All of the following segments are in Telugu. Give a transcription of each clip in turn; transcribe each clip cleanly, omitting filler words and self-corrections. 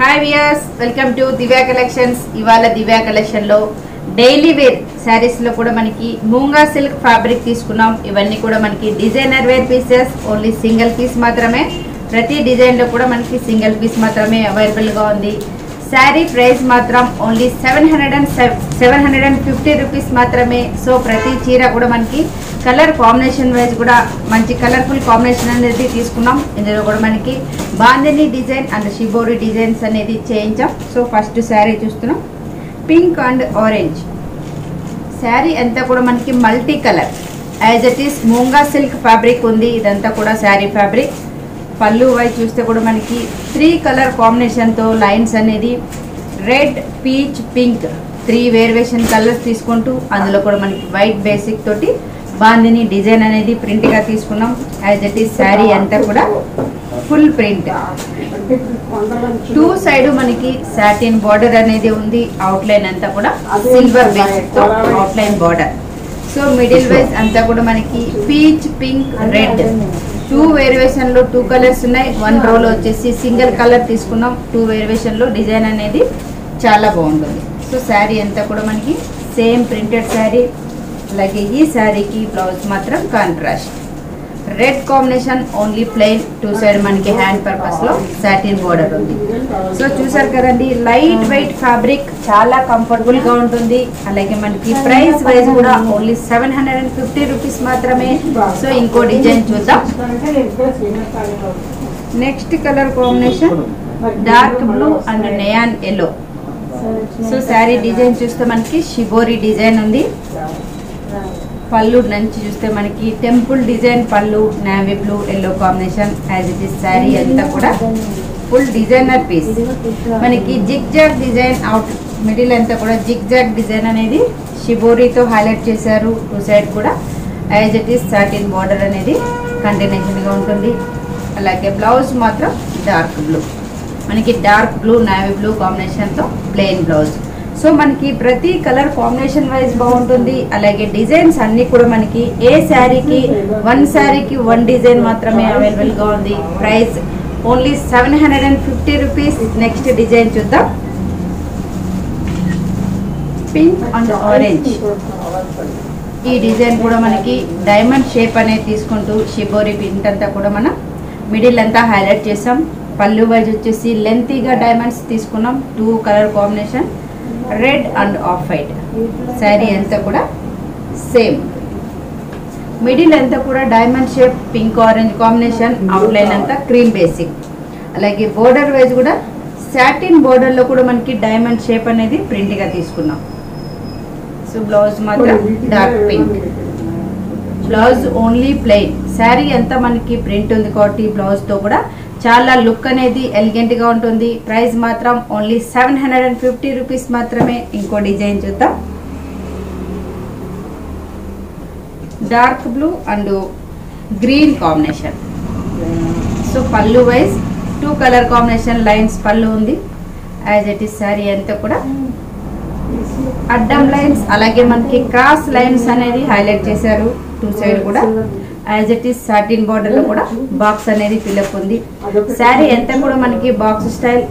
Hi viewers, welcome to Divya collections. ఇవాళ దివ్యా కలెక్షన్ లో డైలీ వేర్ శారీస్ లో కూడా మనకి మూంగా సిల్క్ ఫ్యాబ్రిక్ తీసుకున్నాం. ఇవన్నీ కూడా మనకి designer wear pieces, only single piece మాత్రమే. ప్రతి డిజైన్ లో కూడా మనకి సింగిల్ పీస్ మాత్రమే అవైలబుల్ గా ఉంది. శారీ ప్రైస్ మాత్రం ఓన్లీ 750 రూపీస్ మాత్రమే. సో ప్రతి చీర కూడా మనకి కలర్ కాంబినేషన్ వైజ్ కూడా మంచి కలర్ఫుల్ కాంబినేషన్ అనేది తీసుకున్నాం. ఇందులో కూడా మనకి bandhani design and shibori designs అనేది చేయించాం. సో ఫస్ట్ శారీ చూస్తున్నాం, పింక్ అండ్ ఆరెంజ్ శారీ అంతా కూడా మనకి multi colour as it is మూంగా silk fabric ఉంది. ఇదంతా కూడా శారీ ఫ్యాబ్రిక్. పళ్ళు వైజ్ చూస్తే కూడా మనకి 3 కలర్ కాంబినేషన్తో లైన్స్ అనేది red, peach, pink 3 variation colours తీసుకుంటూ అందులో కూడా మనకి వైట్ బేసిక్ తోటి బాందిని డిజైన్ అనేది ప్రింట్గా తీసుకున్నాం. యాజ్ ఇట్ ఈస్ శారీ అంతా కూడా ఫుల్ ప్రింట్. 2 సైడ్ మనకి సాటిన్ బార్డర్ అనేది ఉంది. అవుట్లైన్ అంతా కూడా సిల్వర్ బేసిక్ తో outline border. So middle wise అంతా కూడా మనకి పీచ్, పింక్, రెడ్ 2 వేరియేషన్ లో 2 కలర్స్ ఉన్నాయి. 1 రోలో వచ్చేసి సింగిల్ కలర్ తీసుకున్నాం. 2 వేరియేషన్ లో డిజైన్ అనేది చాలా బాగుంటుంది. సో శారీ అంతా కూడా మనకి సేమ్ ప్రింటెడ్ శారీ. అలాగే ఈ శారీకి బ్లౌజ్ మాత్రం contrast red combination, only plain. 2 side మనకి హ్యాండ్ పర్పస్ లో సాటిన్ బోర్డర్ ఉంది. సో చూసారు కదండి, లైట్ వెయిట్ ఫ్యాబ్రిక్, చాలా కంఫర్టబుల్ గా ఉంటుంది. అలాగే మనకి ప్రైస్ వైజ్ కూడా ఓన్లీ 750 రూపీస్ మాత్రమే. సో ఇంకో డిజైన్ చూద్దాం. Next colour combination dark blue and నేయాన్ yellow. So sari design చూస్తే మనకి షిబోరి డిజైన్ ఉంది. పళ్ళు నుంచి చూస్తే మనకి టెంపుల్ డిజైన్ పళ్ళు, navy blue, yellow combination. As it is sari అంతా కూడా ఫుల్ డిజైనర్ పీస్. మనకి zigzag design out middle అంతా కూడా జిగ్ జాగ్ డిజైన్ అనేది షిబోరితో హైలైట్ చేశారు. 2 సైడ్ కూడా as it is satin border అనేది కంటిన్యూషన్గా ఉంటుంది. అలాగే బ్లౌజ్ మాత్రం డార్క్ బ్లూ, మనకి డార్క్ బ్లూ, నేవీ బ్లూ కాంబినేషన్తో ప్లెయిన్ బ్లౌజ్. సో మనకి ప్రతి కలర్ కాంబినేషన్ వైజ్ బాగుంటుంది. అలాగే డిజైన్స్ అన్ని కూడా మనకి ఏ శారీకి 1 శారీకి 1 డిజైన్ మాత్రమే అవైలబుల్ గా ఉంది. Price only 750 rupees. Next design చూద్దాం, పింక్ అండ్ ఆరెంజ్. ఈ డిజైన్ కూడా మనకి డైమండ్ షేప్ అనేది తీసుకుంటూ షిబోరి ప్రింట్ అంతా కూడా మనం మిడిల్ అంతా హైలైట్ చేసాం. పళ్ళు వైజ్ వచ్చేసి లెంతీగా డైమండ్స్ తీసుకున్నాం. 2 colour combination red and off white. Sari అంతా కూడా సేమ్ మిడిల్ అంతా కూడా diamond shape pink orange combination. Outline అంతా క్రీమ్ బేసిక్. అలాగే బోర్డర్ వైజ్ కూడా సాటిన్ బోర్డర్ లో కూడా మనకి డైమండ్ షేప్ అనేది ప్రింట్ గా తీసుకున్నాం. సో బ్లౌజ్ మాత్రం dark pink. Blouse only plain. Sari అంతా మనకి ప్రింట్ ఉంది కాబట్టి బ్లౌజ్ తో కూడా చాలా లుక్ అనేది ఎలిగెంట్ గా ఉంటుంది. ప్రైస్ మాత్రం ఓన్లీ 750 రూపీస్ మాత్రమే. ఇంకో డిజైన్ చూద్దాం, dark blue and green combination. So పళ్ళు వైజ్ 2 కలర్ కాంబినేషన్ లైన్స్ పళ్ళు ఉంది. యాజ్ ఇట్ ఈస్ శారీ అంతా కూడా అడ్డం లైన్స్, అలాగే మనకి క్రాస్ లైన్స్ అనేది హైలైట్ చేశారు. 2 సైడ్ కూడా as it is satin border లో కూడా బాక్స్ అనేది ఫిల్అప్ ఉంది. శారీ అంతా కూడా మనకి బాక్స్ స్టైల్.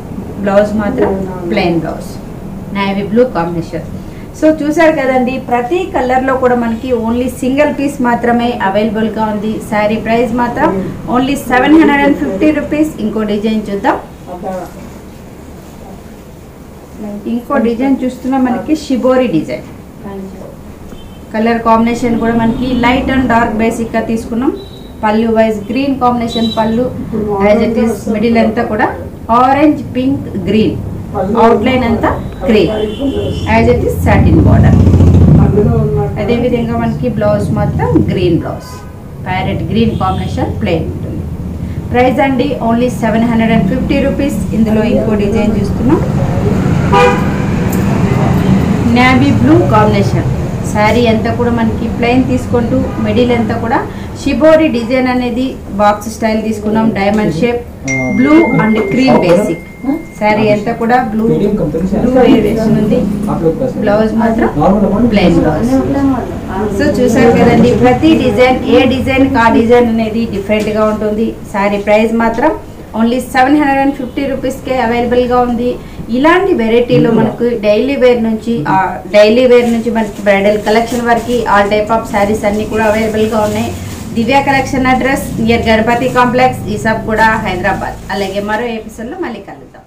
బ్లౌజ్ మాత్రం plain blouse, navy blue combination. So చూసారు కదండి, ప్రతి కలర్ లో కూడా మనకి ఓన్లీ సింగిల్ పీస్ మాత్రమే అవైలబుల్ గా ఉంది. శారీ ప్రైస్ మాత్రం ఓన్లీ 750 రూపీస్. ఇంకో డిజైన్ చూద్దాం. ఇంకో డిజైన్ చూస్తున్నా మనకి షిబోరి డిజైన్. కలర్ కాంబినేషన్ కూడా మనకి లైట్ అండ్ డార్క్ బేసిక్ గా తీసుకున్నాం. పళ్ళు వైజ్ గ్రీన్ కాంబినేషన్ పళ్ళు. యాజ్ ఇట్ ఈస్ మిడిల్ అంతా కూడా ఆరెంజ్, పింక్, గ్రీన్. అవుట్లైన్ అంతా cream. As it is satin border. అదే విధంగా మనకి బ్లౌజ్ మాత్రం green blouse, parrot green combination plain ఉంటుంది. ప్రైస్ అండి ఓన్లీ 750 రూపీస్. ఇందులో ఇంకో డిజైన్ చూస్తున్నాం, నేవీ బ్లూ కాంబినేషన్. శారీ అంతా కూడా మనకి ప్లెయిన్ తీసుకుంటూ మిడిల్ అంతా కూడా షిబోరి డిజైన్ అనేది బాక్స్ స్టైల్ తీసుకున్నాం. Diamond shape, blue and cream basic. Sari అంతా కూడా బ్లూ వేరియేషన్ ఉంది. బ్లౌజ్ మాత్రం ప్లెయిన్ బ్లౌజ్. సో చూసారు కదండి, ప్రతి డిజైన్ ఏ డిజైన్ ఆ డిజైన్ అనేది డిఫరెంట్ గా ఉంటుంది. శారీ ప్రైస్ మాత్రం ఓన్లీ 750 రూపీస్కే అవైలబుల్గా ఉంది. ఇలాంటి వెరైటీలో మనకు డైలీ వేర్ నుంచి మనకి బ్రైడల్ కలెక్షన్ వరకు ఆల్ టైప్ ఆఫ్ శారీస్ అన్నీ కూడా అవైలబుల్గా ఉన్నాయి. Divya collection address near Ganapathi complex, ఈసాబ్ కూడా, హైదరాబాద్. అలాగే మరో ఎపిసోడ్లో మళ్ళీ కలుద్దాం.